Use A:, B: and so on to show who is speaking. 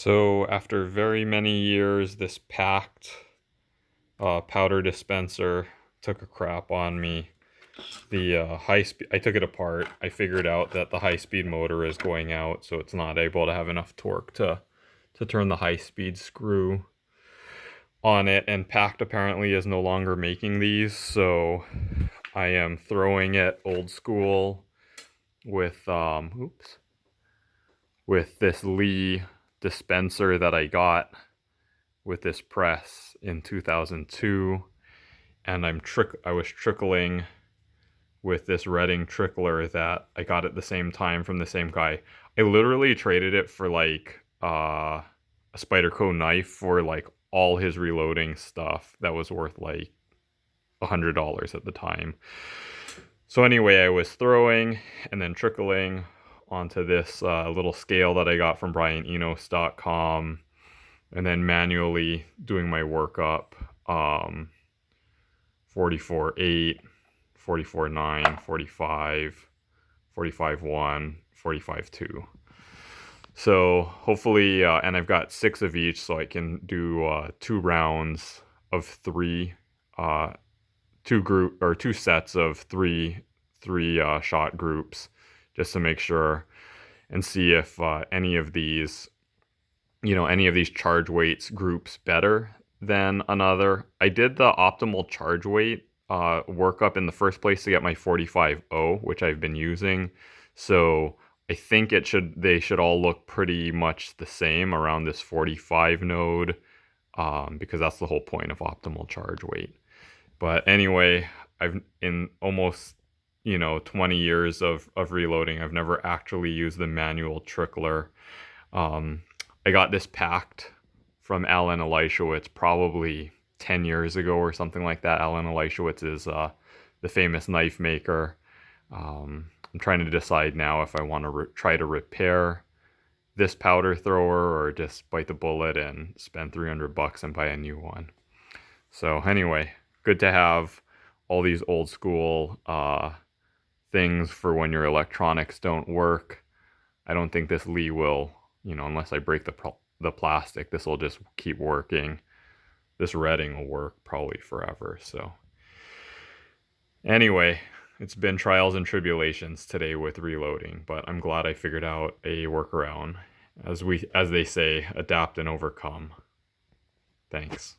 A: So after very many years, this PACT powder dispenser took a crap on me. The high speed, I took it apart. I figured out that the high speed motor is going out, so it's not able to have enough torque to turn the high speed screw on it. And PACT apparently is no longer making these, so I am throwing it old school with with this Lee dispenser that I got with this press in 2002, and I was trickling with this Redding trickler that I got at the same time from the same guy. I literally traded it for like a Spyderco knife for like all his reloading stuff that was worth like $100 at the time. So anyway, I was throwing and then trickling onto this little scale that I got from BrianEnos.com, and then manually doing my workup, 44.8, 44.9, 45, 45.1, 45.2. So hopefully, and I've got 6 of each, so I can do 2 rounds of 3, two sets of three shot groups, just to make sure and see if any of these charge weights groups better than another. I did the optimal charge weight workup in the first place to get my 45.0, which I've been using. So I think they should all look pretty much the same around this 45 node, because that's the whole point of optimal charge weight. But anyway, I've in almost 20 years of reloading, I've never actually used the manual trickler. I got this PACT from Alan Elishewitz probably 10 years ago or something like that. Alan Elishewitz is the famous knife maker. I'm trying to decide now if I want to try to repair this powder thrower or just bite the bullet and spend $300 and buy a new one. So anyway, good to have all these old school things for when your electronics don't work. I don't think this Lee will, unless I break the plastic, this will just keep working. This Redding will work probably forever. So anyway, it's been trials and tribulations today with reloading, but I'm glad I figured out a workaround. As they say, adapt and overcome. Thanks.